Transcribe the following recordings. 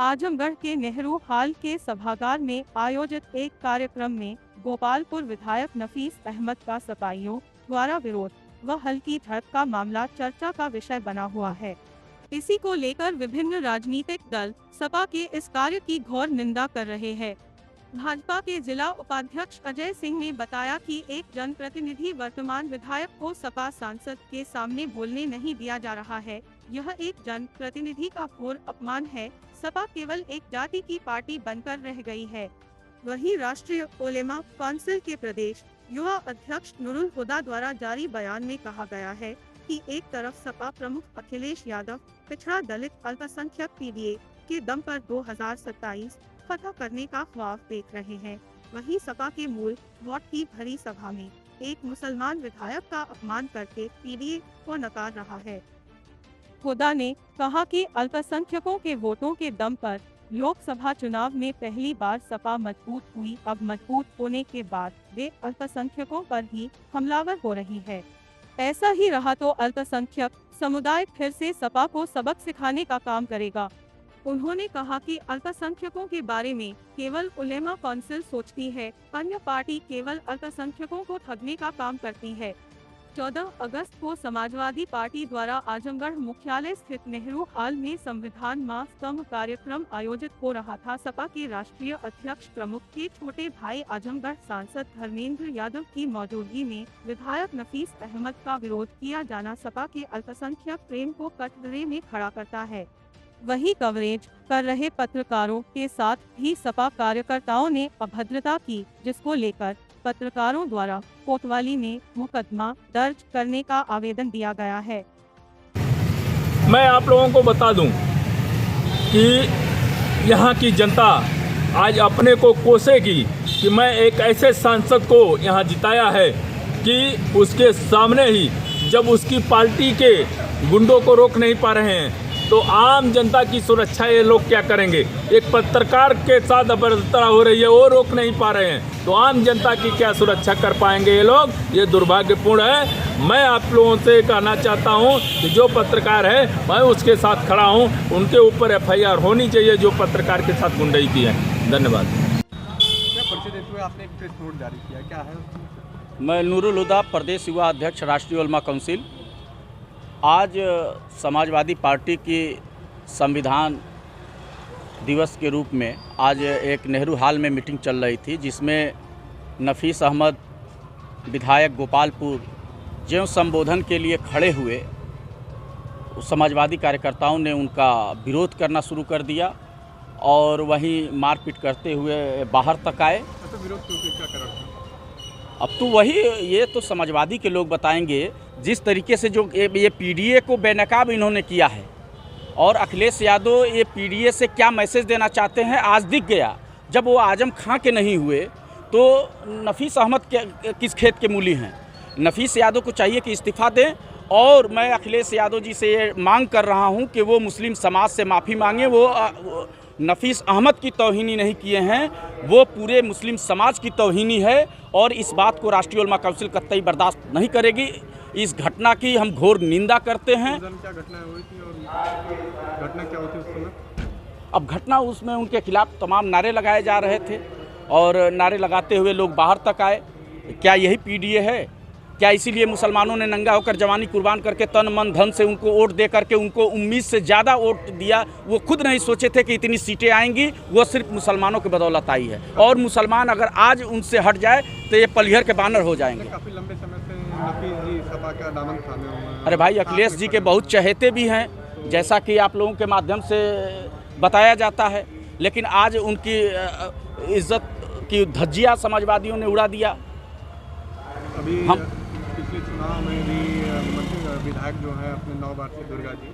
आजमगढ़ के नेहरू हॉल के सभागार में आयोजित एक कार्यक्रम में गोपालपुर विधायक नफीस अहमद का सपाइयों द्वारा विरोध व हल्की झड़प का मामला चर्चा का विषय बना हुआ है। इसी को लेकर विभिन्न राजनीतिक दल सपा के इस कार्य की घोर निंदा कर रहे हैं। भाजपा के जिला उपाध्यक्ष अजय सिंह ने बताया कि एक जनप्रतिनिधि वर्तमान विधायक को सपा सांसद के सामने बोलने नहीं दिया जा रहा है। यह एक जनप्रतिनिधि का घोर अपमान है। सपा केवल एक जाति की पार्टी बनकर रह गई है। वहीं राष्ट्रीय उलेमा काउंसिल के प्रदेश युवा अध्यक्ष नुरुल हुदा द्वारा जारी बयान में कहा गया है कि एक तरफ सपा प्रमुख अखिलेश यादव पिछड़ा दलित अल्पसंख्यक पीडीए के दम पर 2027 फतह करने का ख्वाब देख रहे हैं, वहीं सपा के मूल वोट की भरी सभा में एक मुसलमान विधायक का अपमान करके पीडीए को नकार रहा है। हुदा ने कहा कि अल्पसंख्यकों के वोटों के दम पर लोकसभा चुनाव में पहली बार सपा मजबूत हुई। अब मजबूत होने के बाद वे अल्पसंख्यकों पर ही हमलावर हो रही है। ऐसा ही रहा तो अल्पसंख्यक समुदाय फिर से सपा को सबक सिखाने का काम करेगा। उन्होंने कहा कि अल्पसंख्यकों के बारे में केवल उलेमा काउंसिल सोचती है, अन्य पार्टी केवल अल्पसंख्यकों को ठगने का काम करती है। 14 अगस्त को समाजवादी पार्टी द्वारा आजमगढ़ मुख्यालय स्थित नेहरू हॉल में संविधान माह स्तंभ कार्यक्रम आयोजित हो रहा था। सपा के राष्ट्रीय अध्यक्ष प्रमुख के छोटे भाई आजमगढ़ सांसद धर्मेंद्र यादव की मौजूदगी में विधायक नफीस अहमद का विरोध किया जाना सपा के अल्पसंख्यक प्रेम को कटघरे में खड़ा करता है। वहीं कवरेज कर रहे पत्रकारों के साथ भी सपा कार्यकर्ताओं ने अभद्रता की, जिसको लेकर पत्रकारों द्वारा कोतवाली में मुकदमा दर्ज करने का आवेदन दिया गया है। मैं आप लोगों को बता दूं कि यहाँ की जनता आज अपने को कोसेगी कि मैं एक ऐसे सांसद को यहाँ जिताया है कि उसके सामने ही जब उसकी पार्टी के गुंडों को रोक नहीं पा रहे हैं तो आम जनता की सुरक्षा ये लोग क्या करेंगे। एक पत्रकार के साथ अभद्रता हो रही है, वो रोक नहीं पा रहे हैं, तो आम जनता की क्या सुरक्षा कर पाएंगे ये लोग। ये दुर्भाग्यपूर्ण है। मैं आप लोगों से कहना चाहता हूं कि जो पत्रकार है मैं उसके साथ खड़ा हूं, उनके ऊपर एफआईआर होनी चाहिए जो पत्रकार के साथ गुंडई की है। धन्यवाद। आपने एक प्रेस नोट जारी किया, क्या है? मैं नुरुल हुदा, प्रदेश युवा अध्यक्ष राष्ट्रीय उलेमा काउंसिल। आज समाजवादी पार्टी की संविधान दिवस के रूप में आज एक नेहरू हॉल में मीटिंग चल रही थी, जिसमें नफीस अहमद विधायक गोपालपुर जो संबोधन के लिए खड़े हुए, समाजवादी कार्यकर्ताओं ने उनका विरोध करना शुरू कर दिया और वहीं मारपीट करते हुए बाहर तक आए। तो विरोध क्या कर रहा था? अब तो वही ये तो समाजवादी के लोग बताएंगे। जिस तरीके से जो ये पीडीए को बेनकाब इन्होंने किया है और अखिलेश यादव ये पीडीए से क्या मैसेज देना चाहते हैं आज दिख गया। जब वो आजम खां के नहीं हुए तो नफीस अहमद के किस खेत के मूली हैं। नफीस यादव को चाहिए कि इस्तीफ़ा दें और मैं अखिलेश यादव जी से ये मांग कर रहा हूं कि वो मुस्लिम समाज से माफ़ी मांगे। वो नफीस अहमद की तौहीनी नहीं किए हैं, वो पूरे मुस्लिम समाज की तौहीनी है और इस बात को राष्ट्रीय उलेमा काउंसिल कतई बर्दाश्त नहीं करेगी। इस घटना की हम घोर निंदा करते हैं। क्या घटना हुई थी और घटना क्या होती उस समय? अब घटना उसमें उनके खिलाफ तमाम नारे लगाए जा रहे थे और नारे लगाते हुए लोग बाहर तक आए। क्या यही पीडीए है? क्या इसीलिए मुसलमानों ने नंगा होकर जवानी कुर्बान करके तन मन धन से उनको वोट दे करके उनको उम्मीद से ज़्यादा वोट दिया? वो खुद नहीं सोचे थे कि इतनी सीटें आएंगी, वो सिर्फ मुसलमानों की बदौलत आई है। और मुसलमान अगर आज उनसे हट जाए तो ये पलिहर के बानर हो जाएंगे। काफ़ी लंबे समय से नफीस जी सपा का दामन थामे हुए हैं। अरे भाई, अखिलेश जी के बहुत चहेते भी हैं, जैसा कि आप लोगों के माध्यम से बताया जाता है, लेकिन आज उनकी इज्जत की धज्जियाँ समाजवादियों ने उड़ा दिया। अभी हम पिछले चुनाव में भी विधायक जो है अपने 9 बार से दुर्गा जी,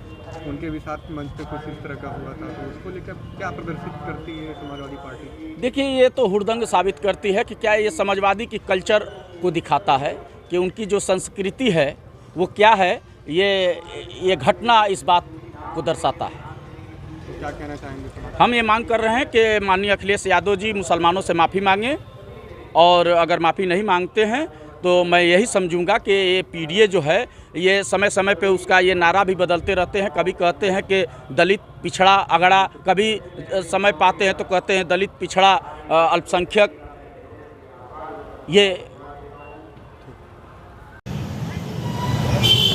उनके भी साथ मंच पे कुछ इस तरह का हुआ था, तो उसको लेकर क्या प्रदर्शित करती है समाजवादी पार्टी? देखिए, ये तो हुड़दंग साबित करती है कि क्या ये समाजवादी की कल्चर को दिखाता है कि उनकी जो संस्कृति है वो क्या है। ये घटना इस बात को दर्शाता है। तो क्या कहना चाहेंगे? हम ये मांग कर रहे हैं कि माननीय अखिलेश यादव जी मुसलमानों से माफ़ी मांगें और अगर माफ़ी नहीं मांगते हैं तो मैं यही समझूंगा कि ये पीडीए जो है ये समय समय पे उसका ये नारा भी बदलते रहते हैं। कभी कहते हैं कि दलित पिछड़ा अगड़ा, कभी समय पाते हैं तो कहते हैं दलित पिछड़ा अल्पसंख्यक। ये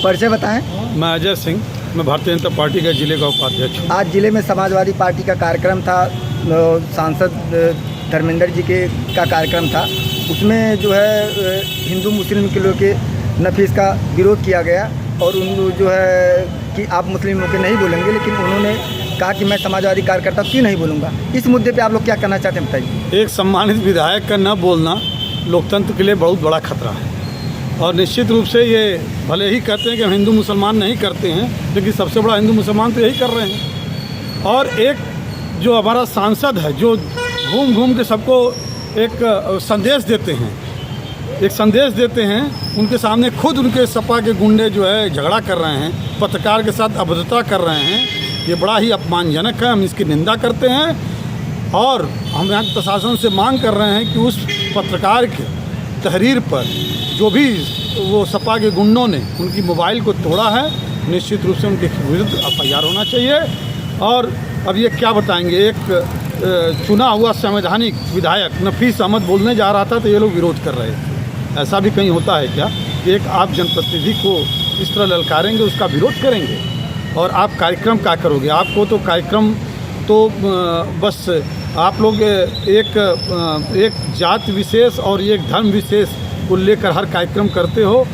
परिचय बताएं। मैं अजय सिंह, मैं भारतीय जनता पार्टी का जिले का उपाध्यक्ष हूँ। आज जिले में समाजवादी पार्टी का कार्यक्रम था, सांसद धर्मेंद्र जी का कार्यक्रम था। उसमें जो है हिंदू मुस्लिम के लोग के नफीस का विरोध किया गया और उन जो है कि आप मुस्लिमों के नहीं बोलेंगे, लेकिन उन्होंने कहा कि मैं समाजवादी कार्यकर्ता क्यों नहीं बोलूँगा। इस मुद्दे पे आप लोग क्या करना चाहते हैं बताइए। एक सम्मानित विधायक का न बोलना लोकतंत्र के लिए बहुत बड़ा खतरा है और निश्चित रूप से ये भले ही कहते हैं कि हम हिंदू मुसलमान नहीं करते हैं, लेकिन सबसे बड़ा हिंदू मुसलमान तो यही कर रहे हैं। और एक जो हमारा सांसद है जो घूम घूम के सबको एक संदेश देते हैं, उनके सामने खुद उनके सपा के गुंडे जो है झगड़ा कर रहे हैं, पत्रकार के साथ अभद्रता कर रहे हैं, ये बड़ा ही अपमानजनक है। हम इसकी निंदा करते हैं और हम यहाँ प्रशासन से मांग कर रहे हैं कि उस पत्रकार के तहरीर पर जो भी वो सपा के गुंडों ने उनकी मोबाइल को तोड़ा है, निश्चित रूप से उनके विरुद्ध FIR होना चाहिए। और अब ये क्या बताएंगे, एक चुना हुआ संवैधानिक विधायक नफीस अहमद बोलने जा रहा था तो ये लोग विरोध कर रहे थे। ऐसा भी कहीं होता है क्या कि एक आप जनप्रतिनिधि को इस तरह ललकारेंगे, उसका विरोध करेंगे और आप कार्यक्रम क्या करोगे? आपको तो कार्यक्रम तो बस आप लोग एक जात विशेष और एक धर्म विशेष को लेकर हर कार्यक्रम करते हो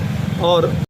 और